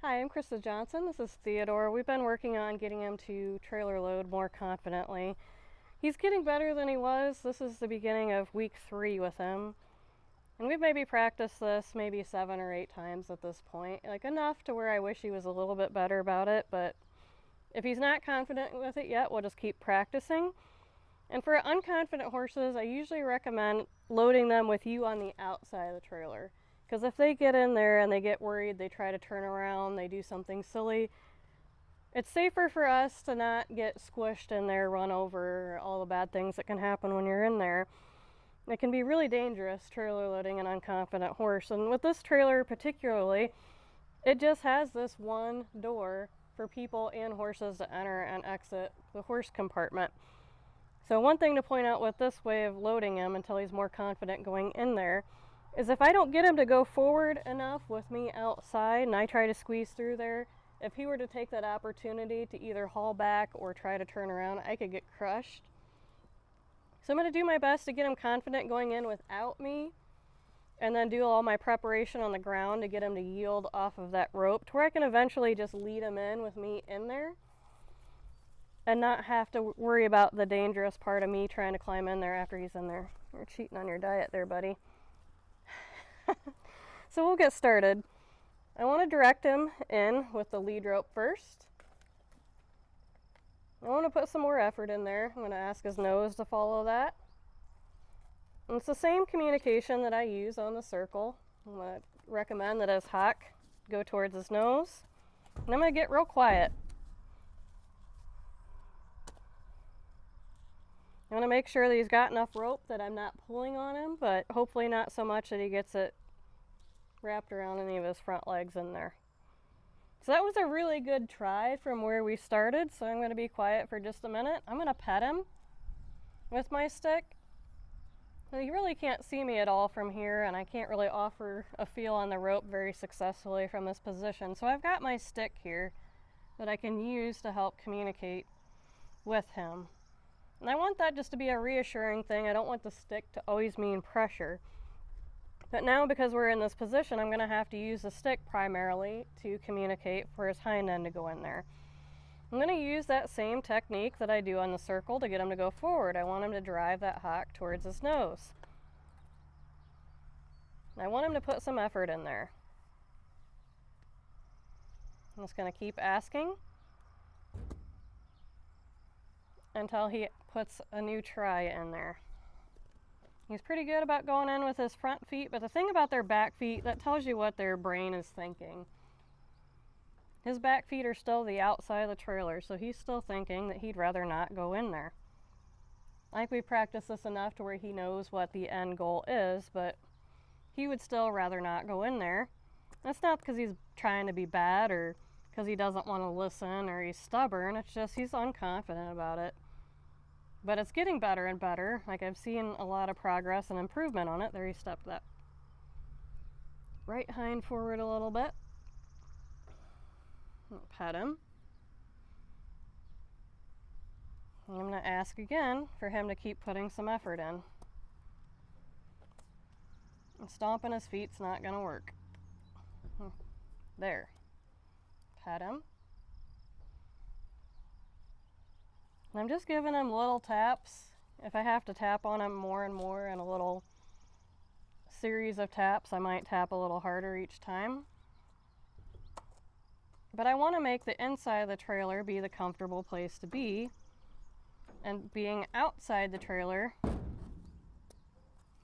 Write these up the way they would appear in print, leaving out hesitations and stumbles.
Hi, I'm Krista Johnson. This is Theodore. We've been working on getting him to trailer load more confidently. He's getting better than he was. This is the beginning of week 3 with him. And we've maybe practiced this maybe 7 or 8 times at this point. Like enough to where I wish he was a little bit better about it, but if he's not confident with it yet, we'll just keep practicing. And for unconfident horses, I usually recommend loading them with you on the outside of the trailer. Because if they get in there and they get worried, they try to turn around, they do something silly, it's safer for us to not get squished in there, run over, all the bad things that can happen when you're in there. It can be really dangerous trailer loading an unconfident horse. And with this trailer particularly, it just has this one door for people and horses to enter and exit the horse compartment. So one thing to point out with this way of loading him until he's more confident going in there is if I don't get him to go forward enough with me outside and I try to squeeze through there, if he were to take that opportunity to either haul back or try to turn around, I could get crushed. So I'm going to do my best to get him confident going in without me, and then do all my preparation on the ground to get him to yield off of that rope to where I can eventually just lead him in with me in there and not have to worry about the dangerous part of me trying to climb in there after he's in there. You're cheating on your diet there, buddy. So we'll get started. I want to direct him in with the lead rope first. I want to put some more effort in there. I'm going to ask his nose to follow that. And it's the same communication that I use on the circle. I'm going to recommend that his hock go towards his nose. And I'm going to get real quiet. I want to make sure that he's got enough rope that I'm not pulling on him, but hopefully not so much that he gets it wrapped around any of his front legs in there. So that was a really good try from where we started, so I'm going to be quiet for just a minute. I'm going to pet him with my stick. He really can't see me at all from here, and I can't really offer a feel on the rope very successfully from this position. So I've got my stick here that I can use to help communicate with him. And I want that just to be a reassuring thing. I don't want the stick to always mean pressure. But now, because we're in this position, I'm going to have to use the stick primarily to communicate for his hind end to go in there. I'm going to use that same technique that I do on the circle to get him to go forward. I want him to drive that hock towards his nose. I want him to put some effort in there. I'm just going to keep asking until he puts a new try in there. He's pretty good about going in with his front feet, but the thing about their back feet, that tells you what their brain is thinking. His back feet are still the outside of the trailer, so he's still thinking that he'd rather not go in there. I think we practiced this enough to where he knows what the end goal is, but he would still rather not go in there. That's not because he's trying to be bad or because he doesn't want to listen or he's stubborn. It's just he's unconfident about it. But it's getting better and better. Like, I've seen a lot of progress and improvement on it. There, he stepped that right hind forward a little bit. I'll pet him. And I'm going to ask again for him to keep putting some effort in. And stomping his feet's not going to work. There. Pet him. And I'm just giving him little taps. If I have to tap on him more and more in a little series of taps, I might tap a little harder each time. But I want to make the inside of the trailer be the comfortable place to be. And being outside the trailer,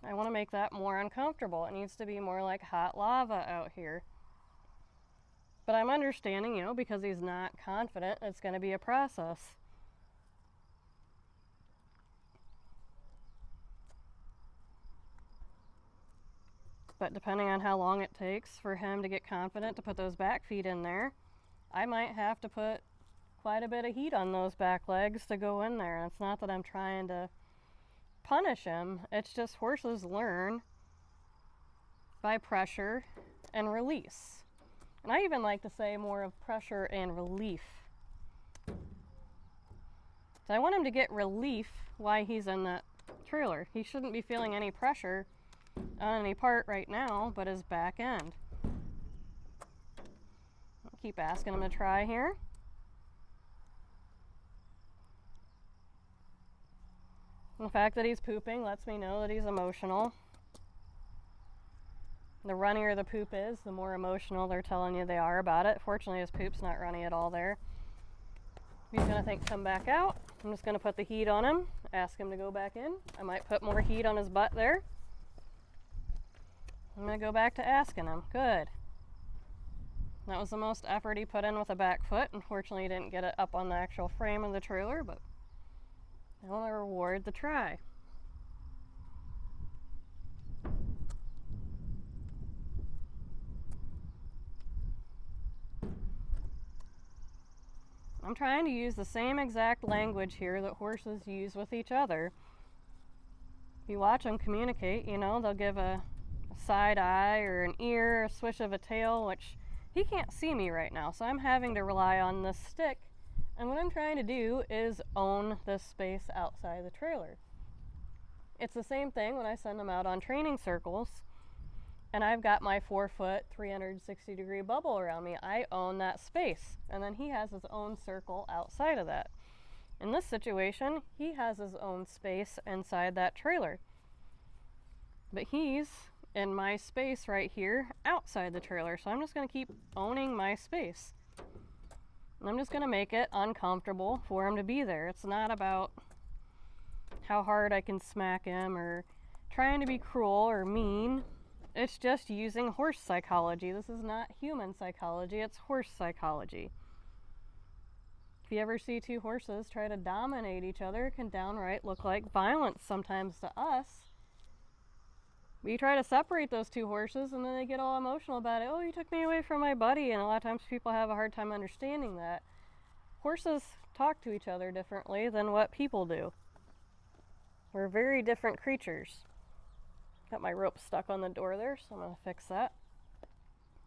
I want to make that more uncomfortable. It needs to be more like hot lava out here. But I'm understanding, because he's not confident, it's going to be a process. But depending on how long it takes for him to get confident to put those back feet in there, I might have to put quite a bit of heat on those back legs to go in there. And it's not that I'm trying to punish him. It's just horses learn by pressure and release. And I even like to say more of pressure and relief. So I want him to get relief while he's in that trailer. He shouldn't be feeling any pressure on any part right now but his back end. keep asking him to try here. The fact that he's pooping lets me know that he's emotional. The runnier the poop is, the more emotional they're telling you they are about it. Fortunately, his poop's not runny at all there. He's gonna come back out. I'm just gonna put the heat on him, ask him to go back in. I might put more heat on his butt there. I'm gonna go back to asking him. Good. That was the most effort he put in with a back foot. Unfortunately, he didn't get it up on the actual frame of the trailer, but I want to reward the try. I'm trying to use the same exact language here that horses use with each other. If you watch them communicate, you know, they'll give a side eye or an ear, a swish of a tail, which he can't see me right now, so I'm having to rely on this stick. And what I'm trying to do is own this space outside the trailer. It's the same thing when I send them out on training circles and I've got my 4-foot, 360-degree bubble around me. I own that space, and then he has his own circle outside of that. In this situation, he has his own space inside that trailer. But he's in my space right here outside the trailer, so I'm just going to keep owning my space. And I'm just going to make it uncomfortable for him to be there. It's not about how hard I can smack him or trying to be cruel or mean. It's just using horse psychology. This is not human psychology, it's horse psychology. If you ever see two horses try to dominate each other, it can downright look like violence sometimes to us. We try to separate those two horses and then they get all emotional about it. Oh, you took me away from my buddy. And a lot of times people have a hard time understanding that. Horses talk to each other differently than what people do. We're very different creatures. Got my rope stuck on the door there, so I'm going to fix that.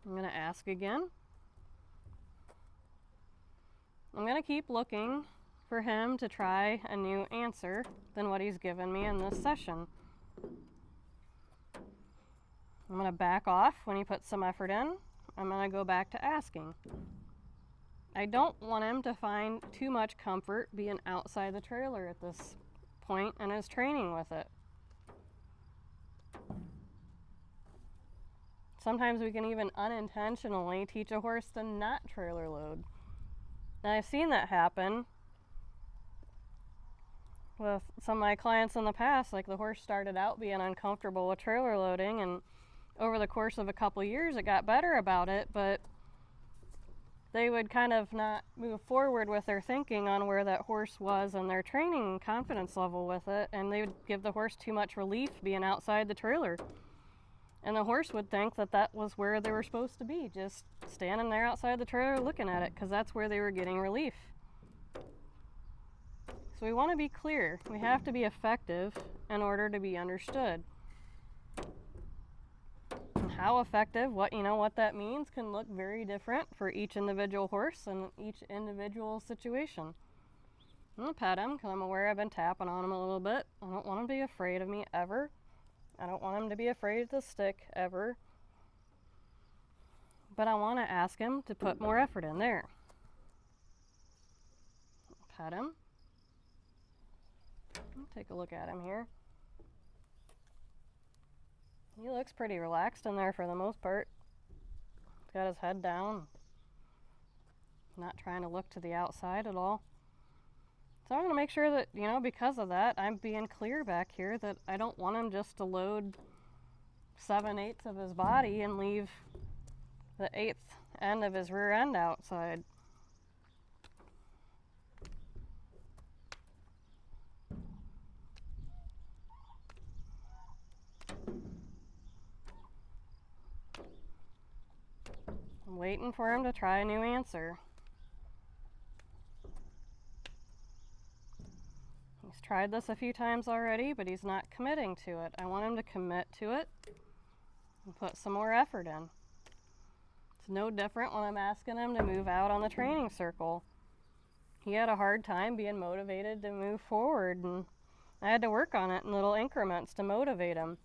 I'm going to ask again. I'm going to keep looking for him to try a new answer than what he's given me in this session. I'm going to back off when he puts some effort in. I'm going to go back to asking. I don't want him to find too much comfort being outside the trailer at this point in his training with it. Sometimes we can even unintentionally teach a horse to not trailer load. Now, I've seen that happen with some of my clients in the past. Like, the horse started out being uncomfortable with trailer loading, and over the course of a couple years it got better about it, but they would kind of not move forward with their thinking on where that horse was and their training confidence level with it, and they would give the horse too much relief being outside the trailer. And the horse would think that that was where they were supposed to be, just standing there outside the trailer looking at it, because that's where they were getting relief. So we want to be clear. We have to be effective in order to be understood. And how effective, what that means, can look very different for each individual horse and each individual situation. I'm going to pet him because I'm aware I've been tapping on him a little bit. I don't want him to be afraid of me ever. I don't want him to be afraid of the stick ever. But I want to ask him to put more effort in there. Pet him. Take a look at him here. He looks pretty relaxed in there for the most part. He's got his head down. Not trying to look to the outside at all. So I'm going to make sure that, because of that, I'm being clear back here that I don't want him just to load 7/8 of his body and leave the 1/8 end of his rear end outside. I'm waiting for him to try a new answer. He's tried this a few times already, but he's not committing to it. I want him to commit to it and put some more effort in. It's no different when I'm asking him to move out on the training circle. He had a hard time being motivated to move forward, and I had to work on it in little increments to motivate him.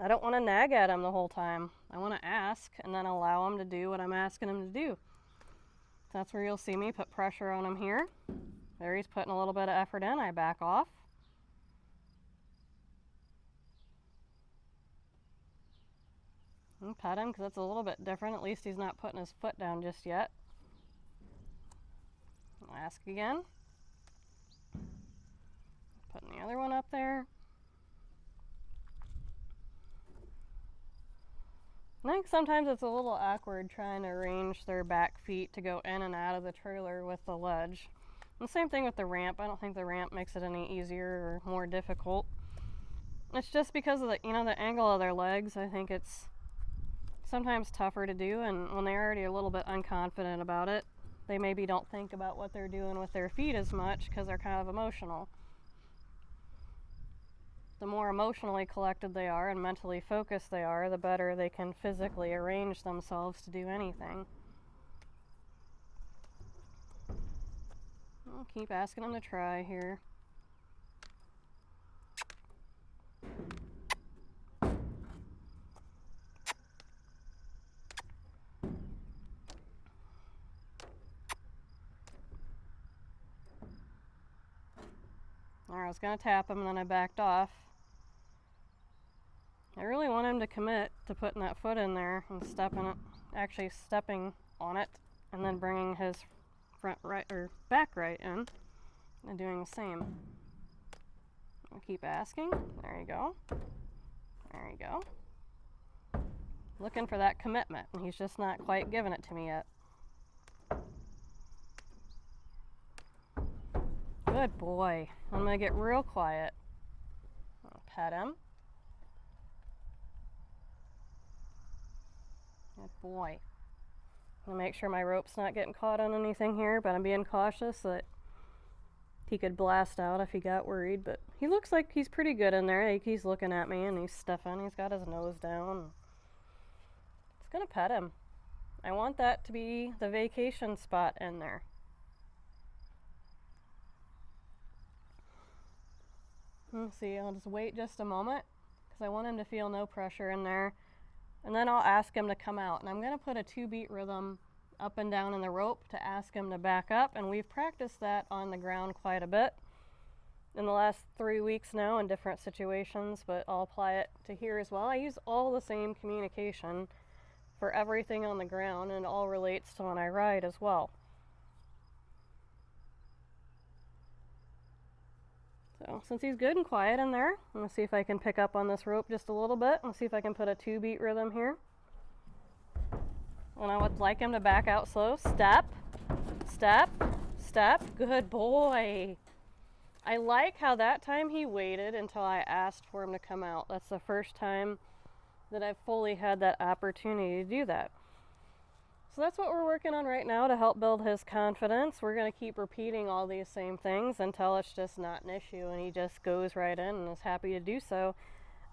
I don't want to nag at him the whole time. I want to ask and then allow him to do what I'm asking him to do. That's where you'll see me put pressure on him here. There, he's putting a little bit of effort in. I back off. And pet him because it's a little bit different. At least he's not putting his foot down just yet. Ask again. Putting the other one up there. I think sometimes it's a little awkward trying to arrange their back feet to go in and out of the trailer with the ledge. And same thing with the ramp. I don't think the ramp makes it any easier or more difficult. It's just because of the, the angle of their legs. I think it's sometimes tougher to do, and when they're already a little bit unconfident about it, they maybe don't think about what they're doing with their feet as much because they're kind of emotional. The more emotionally collected they are and mentally focused they are, the better they can physically arrange themselves to do anything. I'll keep asking them to try here. Alright, I was going to tap him and then I backed off. I really want him to commit to putting that foot in there and actually stepping on it, and then bringing his front right or back right in and doing the same. I'll keep asking. There you go. There you go. Looking for that commitment, and he's just not quite giving it to me yet. Good boy. I'm going to get real quiet. I'll pet him. Good boy. I'm going to make sure my rope's not getting caught on anything here, but I'm being cautious that he could blast out if he got worried. But he looks like he's pretty good in there. Like, he's looking at me and he's sniffing. He's got his nose down. Just going to pet him. I want that to be the vacation spot in there. Let's see, I'll just wait just a moment because I want him to feel no pressure in there. And then I'll ask him to come out. And I'm going to put a 2-beat rhythm up and down in the rope to ask him to back up. And we've practiced that on the ground quite a bit in the last 3 weeks now in different situations, but I'll apply it to here as well. I use all the same communication for everything on the ground, and it all relates to when I ride as well. So since he's good and quiet in there, I'm going to see if I can pick up on this rope just a little bit and see if I can put a 2-beat rhythm here. And I would like him to back out slow. Step, step, step. Good boy. I like how that time he waited until I asked for him to come out. That's the first time that I've fully had that opportunity to do that. So that's what we're working on right now to help build his confidence. We're going to keep repeating all these same things until it's just not an issue and he just goes right in and is happy to do so.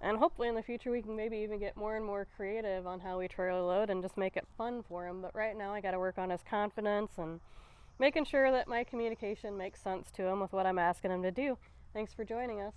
And hopefully in the future we can maybe even get more and more creative on how we trailer load and just make it fun for him. But right now I got to work on his confidence and making sure that my communication makes sense to him with what I'm asking him to do. Thanks for joining us.